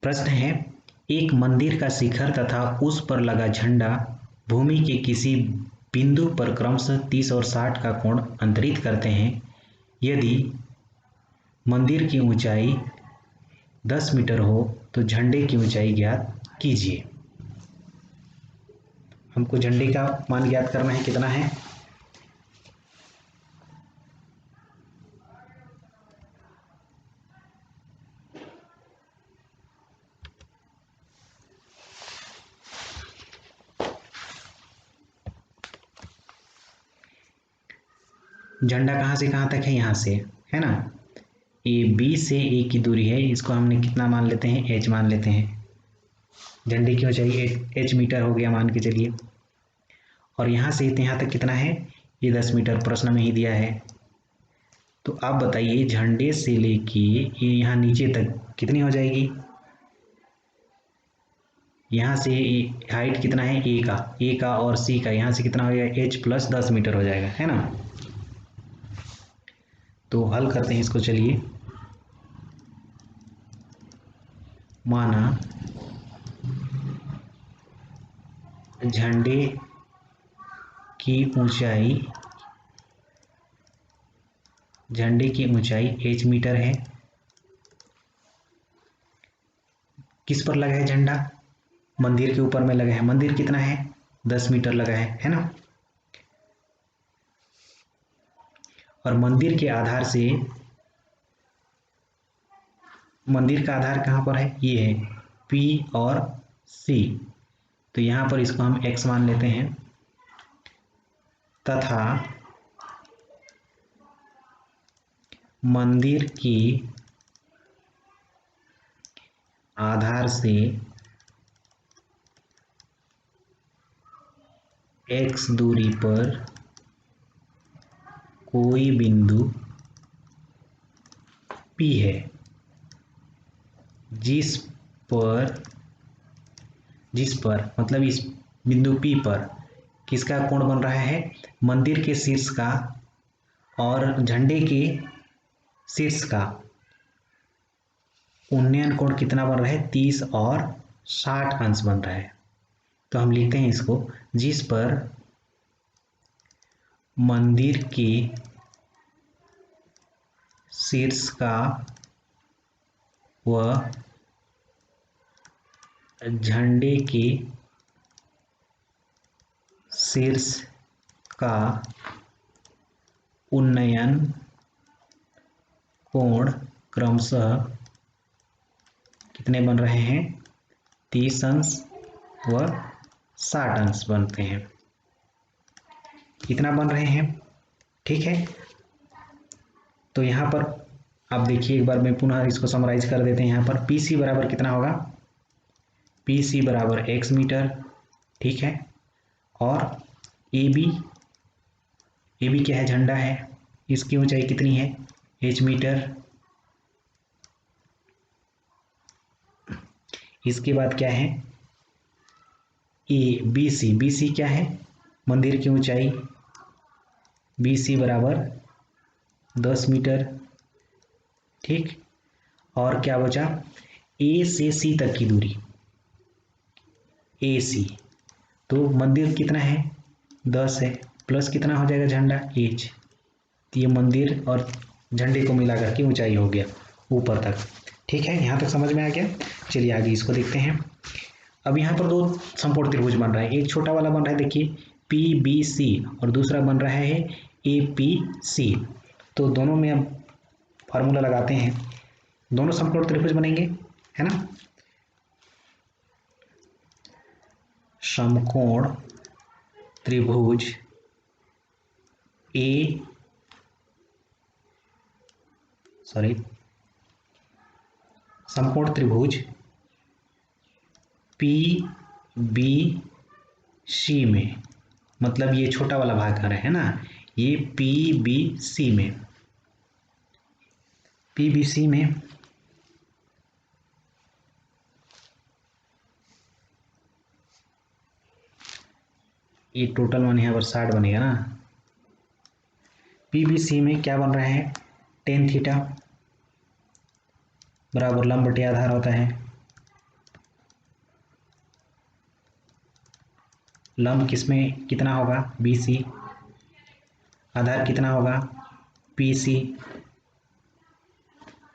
प्रश्न है, एक मंदिर का शिखर तथा उस पर लगा झंडा भूमि के किसी बिंदु पर क्रमशः 30 और 60 का कोण अंतरित करते हैं। यदि मंदिर की ऊंचाई 10 मीटर हो तो झंडे की ऊंचाई ज्ञात कीजिए। हमको झंडे का मान ज्ञात करना है, कितना है? झंडा कहाँ से कहाँ तक है? यहाँ से, है ना। ए बी से ए की दूरी है, इसको हमने कितना मान लेते हैं? एच मान लेते हैं। झंडे की ऊंचाई एच मीटर हो गया मान के चलिए। और यहाँ से यहाँ तक कितना है? ये 10 मीटर प्रश्न में ही दिया है। तो आप बताइए झंडे से लेके ये यहाँ नीचे तक कितनी हो जाएगी? यहाँ से हाइट कितना है? ए का और सी का, यहाँ से कितना हो जाएगा? एच प्लस 10 मीटर हो जाएगा, है ना। तो हल करते हैं इसको, चलिए। माना झंडे की ऊंचाई एच मीटर है। किस पर लगा है झंडा? मंदिर के ऊपर में लगा है। मंदिर कितना है? 10 मीटर लगा है ना। और मंदिर के आधार से, मंदिर का आधार कहाँ पर है? ये है P और C। तो यहाँ पर इसको हम x मान लेते हैं। तथा मंदिर की आधार से x दूरी पर कोई बिंदु P है जिस पर मतलब इस बिंदु P पर किसका कोण बन रहा है? मंदिर के शीर्ष का और झंडे के शीर्ष का उन्नयन कोण कितना बन रहा है? 30 और 60 अंश बन रहा है। तो हम लिखते हैं इसको, जिस पर मंदिर के शीर्ष का व झंडे के शीर्ष का उन्नयन कोण क्रमशः कितने बन रहे हैं? 30 अंश व 60 अंश बनते हैं। कितना बन रहे हैं? ठीक है। तो यहाँ पर आप देखिए, एक बार मैं पुनः इसको समराइज कर देते हैं। यहाँ पर PC बराबर कितना होगा? PC बराबर x मीटर, ठीक है। और AB क्या है? झंडा है। इसकी ऊंचाई कितनी है? h metre. इसके बाद क्या है? BC क्या है? मंदिर की ऊंचाई। BC बराबर 10 मीटर, ठीक। और क्या बचा? A से C तक की दूरी, AC। तो मंदिर कितना है? 10 है, प्लस कितना हो जाएगा? झंडा H। तो ये मंदिर और झंडे को मिला करके ऊंचाई हो गया ऊपर तक, ठीक है। यहाँ तक समझ में आ गया। चलिए आगे इसको देखते हैं। अब यहाँ पर दो समकोण त्रिभुज बन रहा है। एक छोटा वाला बन रहा है, देखिए PBC, और दूसरा बन रहा है APC। तो दोनों में अब फार्मूला लगाते हैं, दोनों समकोण त्रिभुज बनेंगे, है ना। समकोण त्रिभुज समकोण त्रिभुज PBC में, मतलब ये छोटा वाला भाग कर है ना, ये PBC में ये टोटल मान यहाँ पर 60 बनेगा ना। PBC में क्या बन रहा है? tan थीटा बराबर लंब बटे आधार होता है। लंब किसमें कितना होगा, बी सी। आधार कितना होगा, पी सी।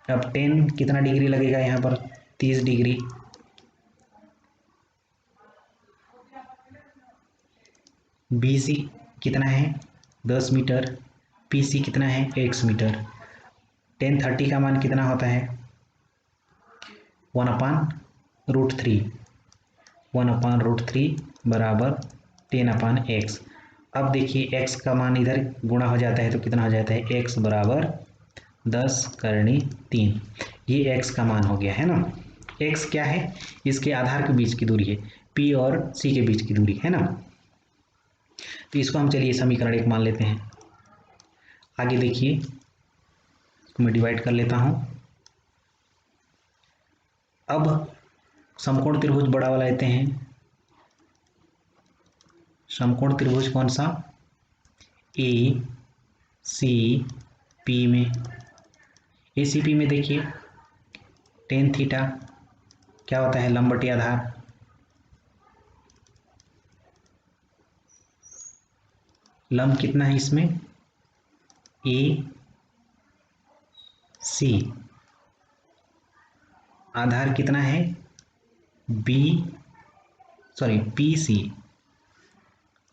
अब 10 कितना डिग्री लगेगा यहाँ पर, 30 डिग्री। बी सी कितना है, 10 मीटर। पी सी कितना है, x मीटर। 10 30 का मान कितना होता है, 1/√3। 1/√3 बराबर 10/x। अब देखिए x का मान इधर गुणा हो जाता है तो कितना हो जाता है, x बराबर 10^3। ये x का मान हो गया है ना। x क्या है, इसके आधार के बीच की दूरी है, p और c के बीच की दूरी है ना। तो इसको हम चलिए समीकरण 1 मान लेते हैं। आगे देखिए, इसको मैं डिवाइड कर लेता हूं। अब समकोण त्रिभुज बड़ा वाला लेते हैं। समकोण त्रिभुज कौन सा, ए सी पी में। ए सी पी में देखिए tan थीटा क्या होता है, लंब बटे आधार। लंब कितना है इसमें, ए सी। आधार कितना है, बी पी सी।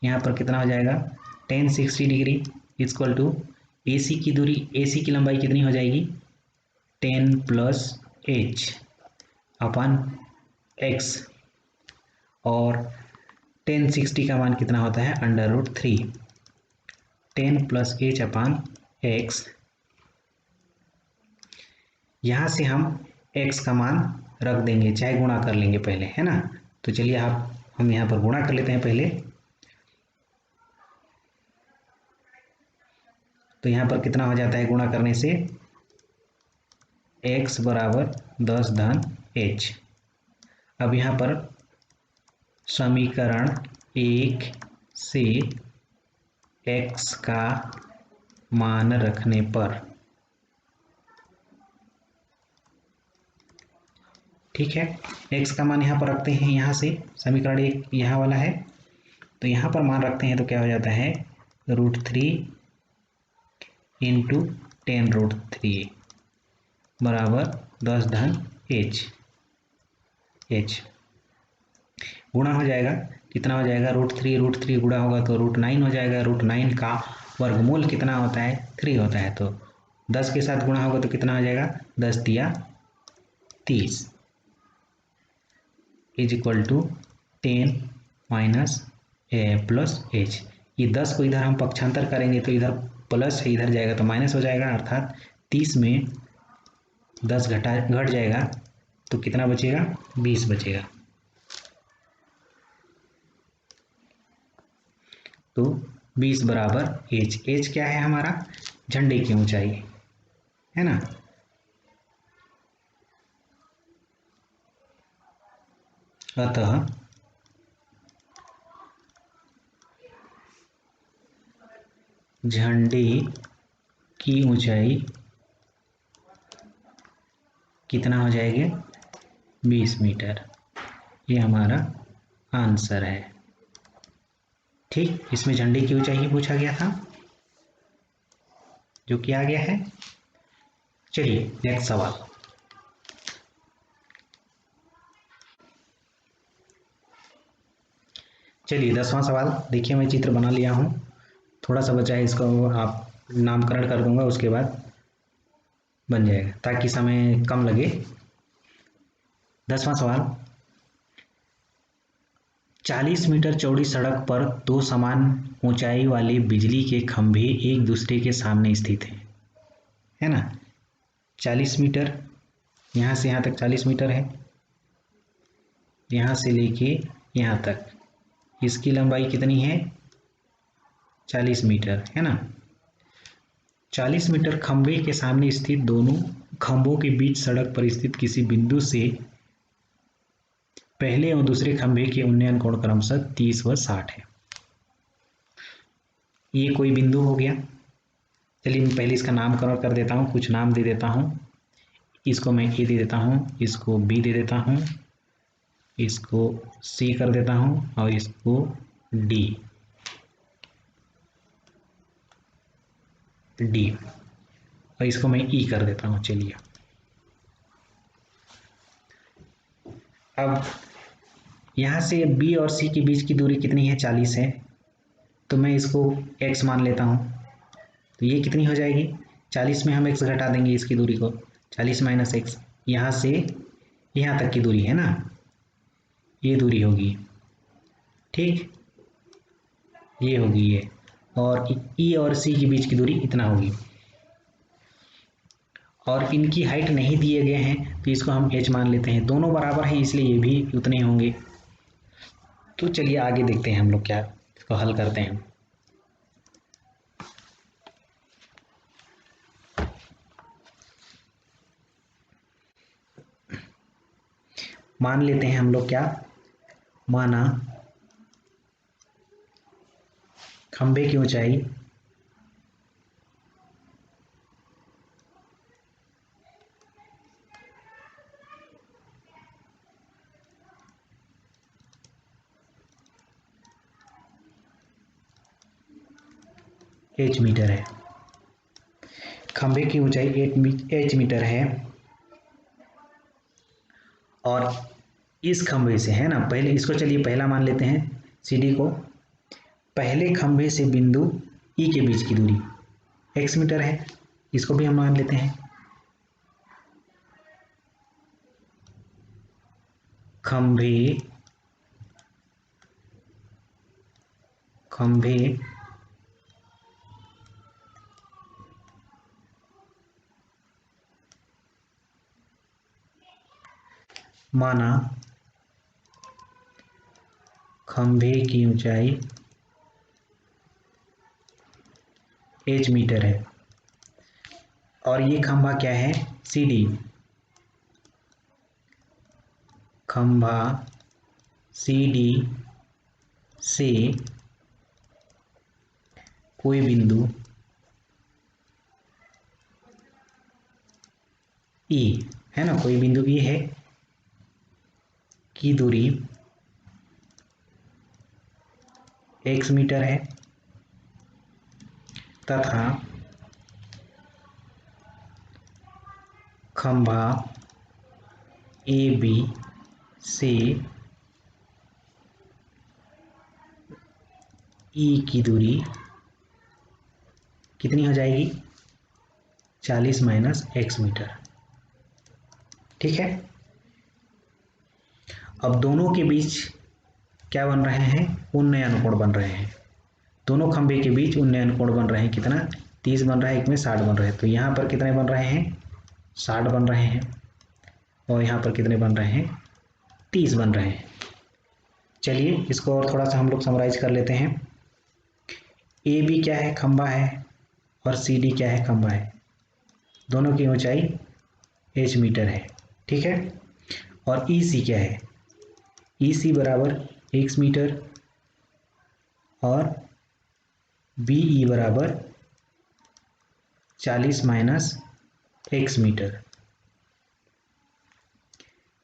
यहाँ पर कितना हो जाएगा, tan 60 डिग्री इक्वल टू ए सी की दूरी, ए सी की लंबाई कितनी हो जाएगी, 10 + h अपन x। और tan 60 का मान कितना होता है, √3। 10 + h अपन x। यहाँ से हम x का मान रख देंगे, चाहे गुणा कर लेंगे पहले, है ना। तो चलिए हम यहाँ पर गुणा कर लेते हैं पहले। तो यहाँ पर कितना हो जाता है गुणा करने से, x बराबर 10^h। अब यहाँ पर समीकरण 1 से x का मान रखने पर, ठीक है, x का मान यहाँ पर रखते हैं। यहाँ से समीकरण 1 यहाँ वाला है, तो यहाँ पर मान रखते हैं तो क्या हो जाता है, √3 × 10√3 बराबर 10^h। गुणा हो जाएगा, कितना हो जाएगा, √3 गुणा होगा तो √9 हो जाएगा। √9 का वर्गमूल कितना होता है, 3 होता है। तो 10 के साथ गुणा होगा तो कितना हो जाएगा, 10 × 30 = 10 - h। ये 10 को इधर हम पक्षांतर करेंगे तो इधर प्लस है, इधर जाएगा तो माइनस हो जाएगा, अर्थात 30 में 10 घट जाएगा तो कितना बचेगा, 20 बचेगा। तो 20 बराबर h। h क्या है हमारा, झंडे की ऊंचाई, है ना। अतः झंडे की ऊंचाई कितना हो जाएगा, 20 मीटर। ये हमारा आंसर है। ठीक, इसमें झंडे की ऊंचाई ही पूछा गया था, जो कि आ गया है। चलिए नेक्स्ट सवाल। चलिए 10वां सवाल देखिए, मैं चित्र बना लिया हूँ, थोड़ा सा बचा है, इसको आप नामकरण कर दूंगा, उसके बाद बन जाएगा ताकि समय कम लगे। 10वां सवाल, 40 मीटर चौड़ी सड़क पर 2 समान ऊंचाई वाले बिजली के खंभे एक दूसरे के सामने स्थित हैं, है ना। 40 मीटर, यहाँ से यहाँ तक 40 मीटर है, यहाँ से लेके यहाँ तक इसकी लंबाई कितनी है, 40 मीटर, है ना। 40 मीटर खंभे के सामने स्थित दोनों खंभों के बीच सड़क पर स्थित किसी बिंदु से पहले और दूसरे खंभे के उन्नयन कोण क्रमशः 30 व 60 है। ये कोई बिंदु हो गया। चलिए मैं पहले इसका नामकरण कर देता हूँ, कुछ नाम दे देता हूँ। इसको मैं ए दे देता हूँ, इसको बी दे देता हूँ, इसको सी कर देता हूँ और इसको डी डी और इसको मैं ई कर देता हूँ। चलिए अब यहाँ से बी और सी के बीच की दूरी कितनी है? 40 है। तो मैं इसको x मान लेता हूँ। तो ये कितनी हो जाएगी? 40 में हम x घटा देंगे इसकी दूरी को, 40 माइनस एक्स, यहाँ से यहाँ तक की दूरी है ना, ये दूरी होगी, ठीक, ये होगी ये, और ई और सी के बीच की दूरी इतना होगी। और इनकी हाइट नहीं दिए गए हैं तो इसको हम h मान लेते हैं। दोनों बराबर हैं इसलिए ये भी उतने होंगे। तो चलिए आगे देखते हैं हम लोग क्या इसको हल करते हैं। मान लेते हैं हम लोग क्या, माना खंभे की ऊंचाई h मीटर है। खंभे की ऊंचाई h मीटर है और इस खंभे से है ना, पहले इसको चलिए पहला मान लेते हैं CD को। पहले खंभे से बिंदु E के बीच की दूरी x मीटर है, इसको भी हम मान लेते हैं। खंभे माना खंभे की ऊंचाई h मीटर है और ये खंभा क्या है? CD। खंभा CD से कोई बिंदु E है ना, कोई बिंदु E है की दूरी x मीटर है तथा खंभा AB से E की दूरी कितनी हो जाएगी? 40 माइनस एक्स मीटर, ठीक है। अब दोनों के बीच क्या बन रहे हैं? उन्नय अनुकोण बन रहे हैं। दोनों खंभे के बीच उन्नय अनुकोण बन रहे हैं। कितना? 30 बन रहा है, एक में 60 बन रहे हैं। तो यहाँ पर कितने बन रहे हैं? 60 बन रहे हैं और यहाँ पर कितने बन रहे हैं? 30 बन रहे हैं। चलिए इसको और थोड़ा सा हम लोग समराइज कर लेते हैं। ए बी क्या है? खंभा है और सी डी क्या है? खंभा है। दोनों की ऊंचाई h मीटर है, ठीक है। और ई सी क्या है? ई सी बराबर x मीटर और बी ई बराबर 40 माइनस एक्स मीटर,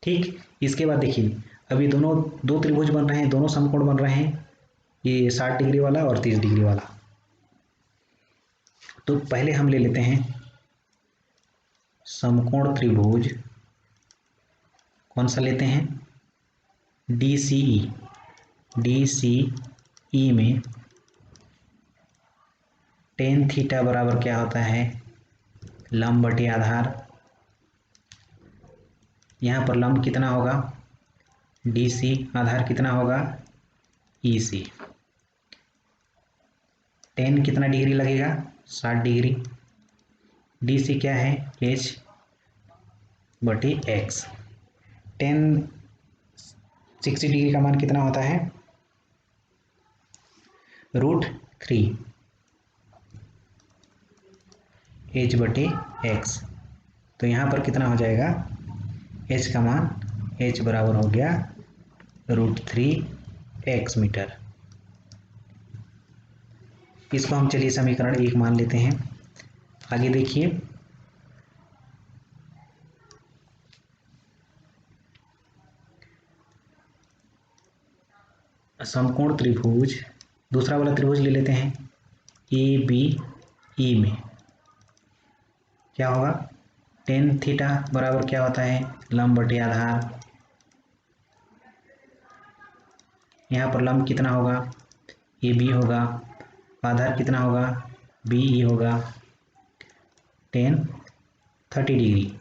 ठीक। इसके बाद देखिए अभी दोनों दो त्रिभुज बन रहे हैं, दोनों समकोण बन रहे हैं, ये 60 डिग्री वाला और 30 डिग्री वाला। तो पहले हम ले लेते हैं समकोण त्रिभुज, कौन सा लेते हैं? DCE। DCE में टेन थीटा बराबर क्या होता है? लंब बटे आधार। यहाँ पर लंब कितना होगा? DC, आधार कितना होगा? EC। टेन कितना डिग्री लगेगा? 60 डिग्री। DC क्या है? H बटे X। टेन 60 डिग्री का मान कितना होता है? √3 H बटे X। तो यहाँ पर कितना हो जाएगा? H का मान, H बराबर हो गया √3 x मीटर। इसको हम चलिए समीकरण 1 मान लेते हैं। आगे देखिए, समकोण त्रिभुज, दूसरा वाला त्रिभुज ले लेते हैं ए बी ई में क्या होगा, टेन थीटा बराबर क्या होता है, लंब बटे आधार। यहाँ पर लंब कितना होगा, ए बी होगा, आधार कितना होगा, बी ई होगा, टेन 30 डिग्री।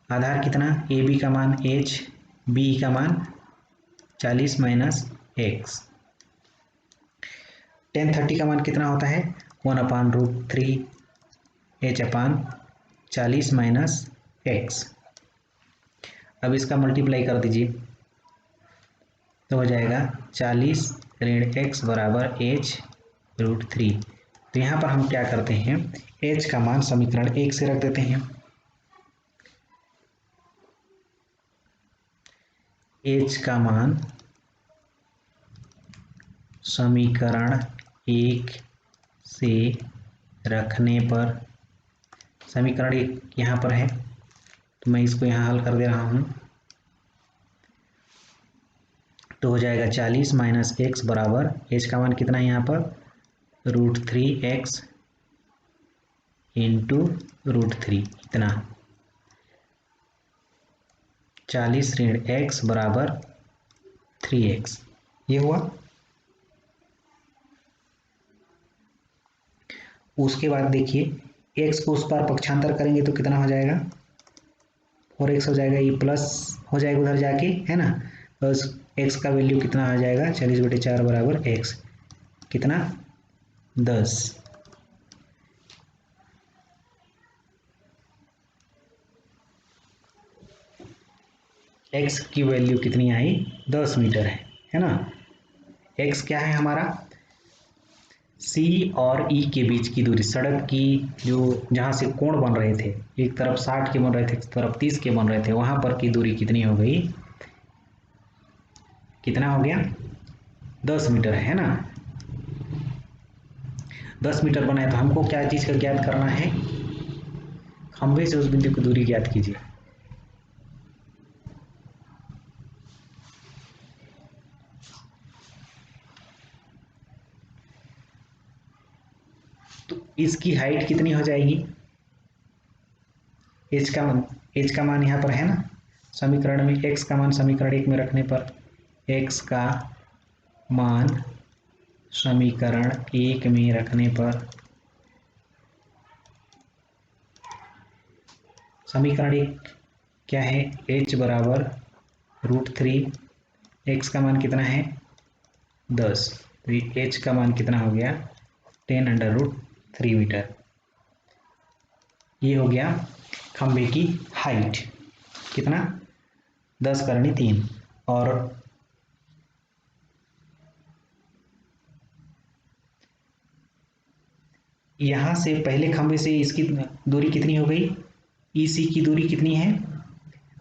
आधार कितना, ए बी का मान एच, बी ई का मान 40 माइनस एक्स। टेन 30 का मान कितना होता है, 1/√3 h/40 माइनस एक्स। अब इसका मल्टीप्लाई कर दीजिए तो हो जाएगा 40 ऋण एक्स बराबर h√3। तो यहाँ पर हम क्या करते हैं, h का मान समीकरण 1 से रख देते हैं। h का मान समीकरण 1 से रखने पर, समीकरण 1 यहाँ पर है तो मैं इसको यहाँ हल कर दे रहा हूँ, तो हो जाएगा 40 माइनस एक्स बराबर, h का मान कितना है यहाँ पर, √3x इंटू √3, इतना 40 ऋण x बराबर 3x, ये हुआ। उसके बाद देखिए x को उस पार पक्षांतर करेंगे तो कितना हो जाएगा, 4x हो जाएगा, ये प्लस हो जाएगा उधर जाके, है ना, बस x का वैल्यू कितना आ जाएगा, 40/4 बराबर x, कितना 10। x की वैल्यू कितनी आई, 10 मीटर है ना। x क्या है हमारा, C और E के बीच की दूरी, सड़क की जो जहाँ से कोण बन रहे थे, एक तरफ 60 के बन रहे थे, एक तरफ 30 के बन रहे थे, वहां पर की दूरी कितनी हो गई, कितना हो गया, 10 मीटर है ना। 10 मीटर बनाए तो हमको क्या चीज का ज्ञात करना है, खंभे से उस बिंदु की दूरी ज्ञात कीजिए। तो इसकी हाइट कितनी हो जाएगी, h का मान यहाँ पर है ना समीकरण में, x का मान समीकरण 1 में रखने पर, x का मान समीकरण 1 में रखने पर, समीकरण 1 क्या है, h बराबर √3, x का मान कितना है 10, तो h का मान कितना हो गया 10√3 मीटर। ये हो गया खंभे की हाइट, कितना 10⁻3। और यहां से पहले खंभे से इसकी दूरी कितनी हो गई, EC की दूरी कितनी है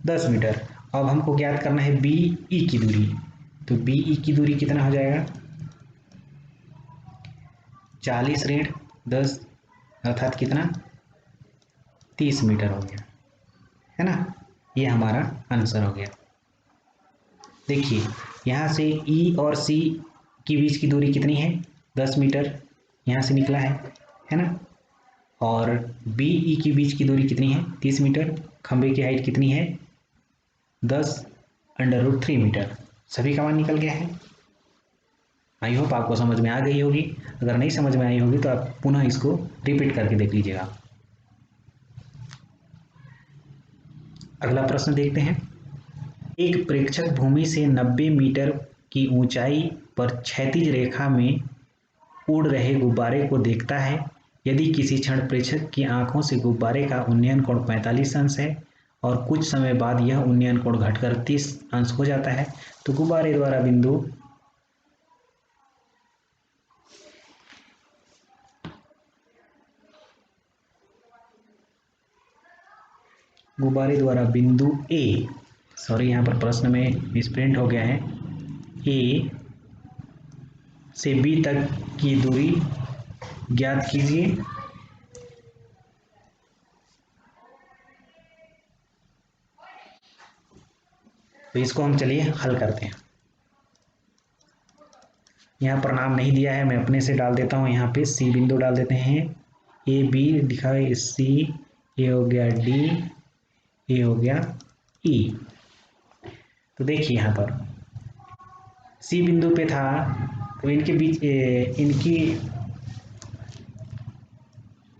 10 मीटर। अब हमको ज्ञात करना है BE की दूरी, तो BE की दूरी कितना हो जाएगा, 40 ऋण 10 अर्थात कितना 30 मीटर हो गया, है ना। ये हमारा आंसर हो गया। देखिए यहाँ से E और C के बीच की दूरी कितनी है 10 मीटर, यहाँ से निकला है ना। और BE के बीच की दूरी कितनी है 30 मीटर, खंभे की हाइट कितनी है 10√3 मीटर, सभी का मान निकल गया है। आई होप आपको समझ में आ गई होगी, अगर नहीं समझ में आई होगी तो आप पुनः इसको रिपीट करके देख लीजिएगा। अगला प्रश्न देखते हैं, एक प्रेक्षक भूमि से 90 मीटर की ऊंचाई पर क्षैतिज रेखा में उड़ रहे गुब्बारे को देखता है। यदि किसी क्षण प्रेक्षक की आंखों से गुब्बारे का उन्नयन कोण 45 अंश है और कुछ समय बाद यह उन्नयन कोण घटकर 30 अंश हो जाता है, तो गुब्बारे द्वारा बिंदु ए, सॉरी यहाँ पर प्रश्न में मिसप्रिंट हो गया है, ए से बी तक की दूरी ज्ञात कीजिए। तो इसको हम चलिए हल करते हैं। यहाँ पर नाम नहीं दिया है, मैं अपने से डाल देता हूँ। यहाँ पे सी बिंदु डाल देते हैं, ए बी लिखा है, सी, ए हो गया डी, ए हो गया ई। तो देखिए यहाँ पर सी बिंदु पे था, तो इनके बीच इनकी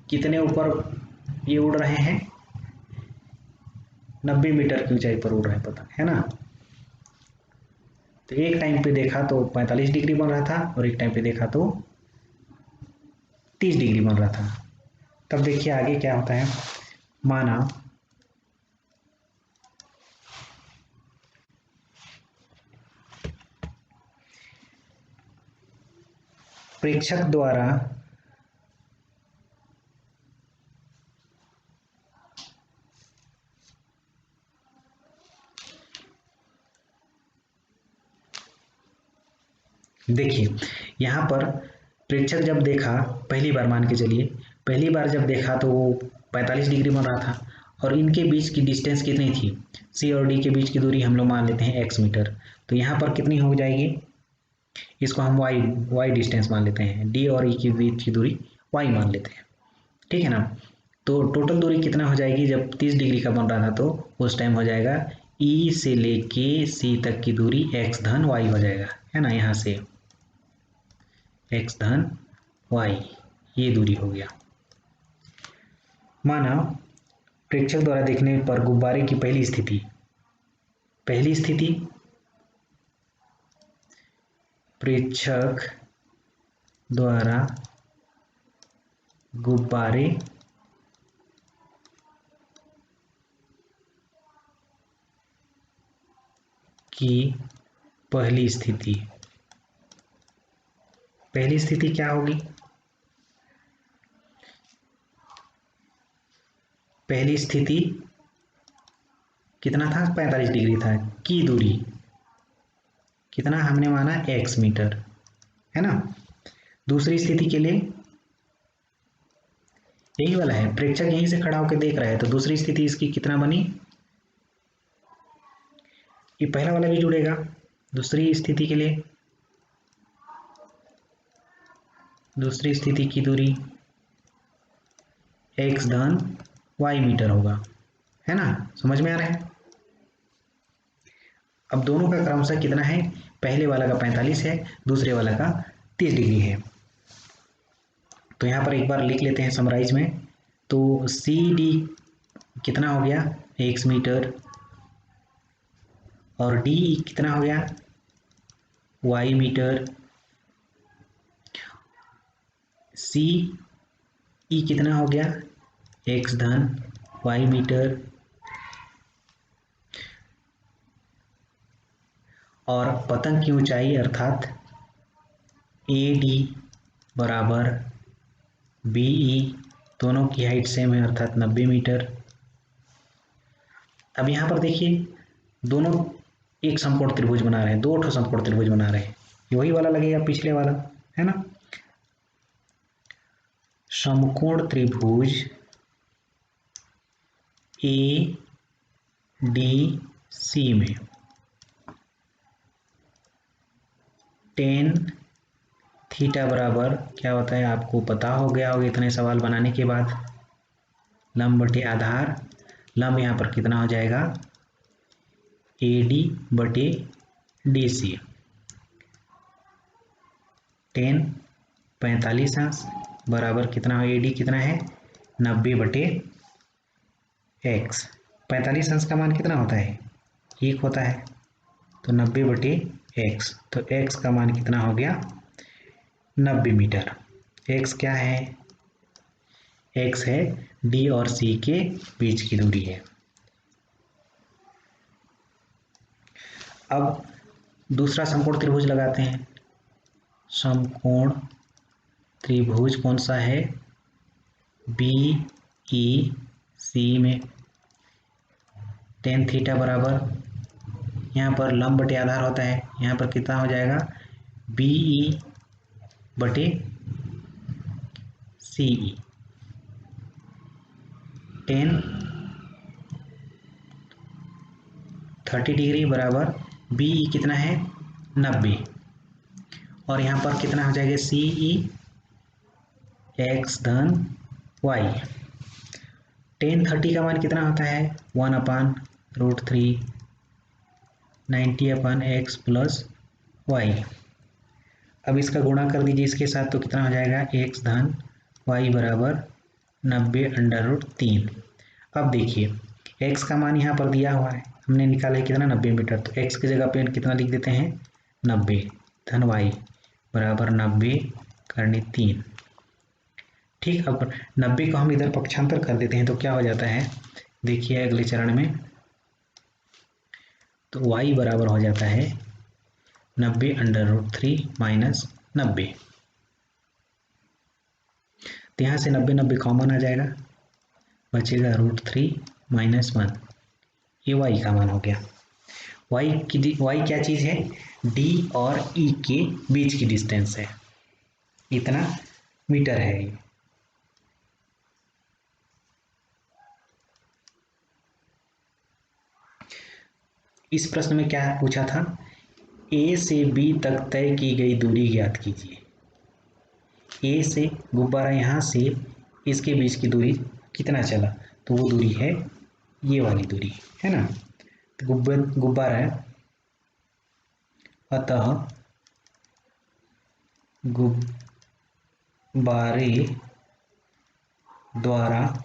कितने ऊपर ये उड़ रहे हैं, 90 मीटर की ऊंचाई पर उड़ रहे हैं, पता है ना। तो एक टाइम पे देखा तो 45 डिग्री बन रहा था, और एक टाइम पे देखा तो 30 डिग्री बन रहा था। तब देखिए आगे क्या होता है। माना प्रेक्षक द्वारा देखिए यहाँ पर प्रेक्षक जब देखा पहली बार, मान के चलिए पहली बार जब देखा तो वो 45 डिग्री बन रहा था, और इनके बीच की डिस्टेंस कितनी थी, सी और डी के बीच की दूरी हम लोग मान लेते हैं x मीटर। तो यहाँ पर कितनी हो जाएगी, इसको हम y डिस्टेंस मान लेते हैं, d और e के बीच की दूरी y मान लेते हैं, ठीक है ना। तो टोटल दूरी कितना हो जाएगी, जब 30 डिग्री का बन रहा था तो उस टाइम हो जाएगा E से लेके C तक की दूरी x धन y हो जाएगा, है ना। यहाँ से x धन y ये दूरी हो गया। माना प्रेक्षक द्वारा देखने पर गुब्बारे की पहली स्थिति प्रेक्षक द्वारा गुब्बारे की पहली स्थिति क्या होगी, पहली स्थिति कितना था, 45 डिग्री था, की दूरी कितना हमने माना, x मीटर, है ना। दूसरी स्थिति के लिए यही वाला है, प्रेक्षक यहीं से खड़ा होकर देख रहा है, तो दूसरी स्थिति इसकी कितना बनी, ये पहला वाला भी जुड़ेगा। दूसरी स्थिति के लिए दूसरी स्थिति की दूरी x धन y मीटर होगा, है ना। समझ में आ रहा है। अब दोनों का क्रमशः कितना है, पहले वाला का 45 है, दूसरे वाला का 30 डिग्री है। तो यहाँ पर एक बार लिख लेते हैं समराइज में। तो सी डी कितना हो गया, x मीटर, और डी कितना हो गया, y मीटर, सी ई कितना हो गया, x धन y मीटर, और पतंग की ऊंचाई अर्थात ए डी बराबर बी ई, दोनों की हाइट सेम है अर्थात 90 मीटर। अब यहाँ पर देखिए दोनों एक समकोण त्रिभुज बना रहे हैं, दो ठो समकोण त्रिभुज बना रहे हैं, वही वाला लगेगा पिछले वाला, है ना। समकोण त्रिभुज ए डी सी में टेन थीटा बराबर क्या होता है, आपको पता हो गया होगा इतने सवाल बनाने के बाद, लंब बटे आधार, लंब यहाँ पर कितना हो जाएगा, ए डी बटे डी सी, टेन 45 अंश बराबर कितना, ए डी कितना है 90 बटे एक्स। 45 अंश का मान कितना होता है, 1 होता है, तो 90 बटे एक्स, तो एक्स का मान कितना हो गया 90 मीटर। एक्स क्या है, एक्स है डी और सी के बीच की दूरी है। अब दूसरा समकोण त्रिभुज लगाते हैं। समकोण त्रिभुज कौन सा है, बी ई सी में टेन थीटा बराबर, यहाँ पर लंब बटे आधार होता है, यहाँ पर कितना हो जाएगा बी ई बटे सी ई, टेन 30 डिग्री बराबर बी ई कितना है 90, और यहाँ पर कितना हो जाएगा सी ई एक्स धन वाई। टेन 30 का मान कितना होता है 1/√3 90/x प्लस वाई। अब इसका गुणा कर दीजिए इसके साथ तो कितना हो जाएगा x धन y बराबर 90/√3। अब देखिए x का मान यहाँ पर दिया हुआ है, हमने निकाला है कितना 90 मीटर, तो x की जगह पे कितना लिख देते हैं 90 धन y बराबर 90/3। ठीक, अब 90 को हम इधर पक्षांतर कर देते हैं तो क्या हो जाता है देखिए अगले चरण में, तो y बराबर हो जाता है 90/√3 माइनस 90। तो यहाँ से 90 कॉमन आ जाएगा, बचेगा √3 माइनस 1। ये y का मान हो गया। y क्या चीज़ है d और e के बीच की डिस्टेंस है, इतना मीटर है ये। इस प्रश्न में क्या पूछा था, a से b तक तय की गई दूरी ज्ञात कीजिए। a से गुब्बारा यहाँ से इसके बीच की दूरी कितना चला, तो वो दूरी है ये वाली दूरी है ना। तो गुब्बारा है, अतः गुब्बारे द्वारा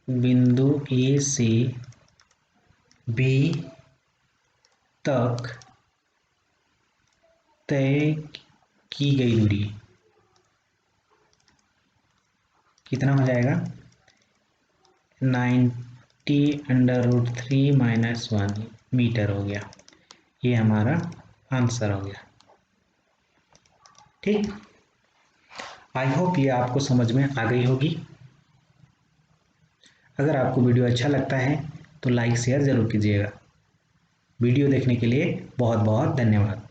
बिंदु A से B तक तय की गई दूरी कितना हो जाएगा 90/√3 माइनस 1 मीटर हो गया। ये हमारा आंसर हो गया। ठीक, आई होप ये आपको समझ में आ गई होगी। अगर आपको वीडियो अच्छा लगता है तो लाइक शेयर ज़रूर कीजिएगा। वीडियो देखने के लिए बहुत बहुत धन्यवाद।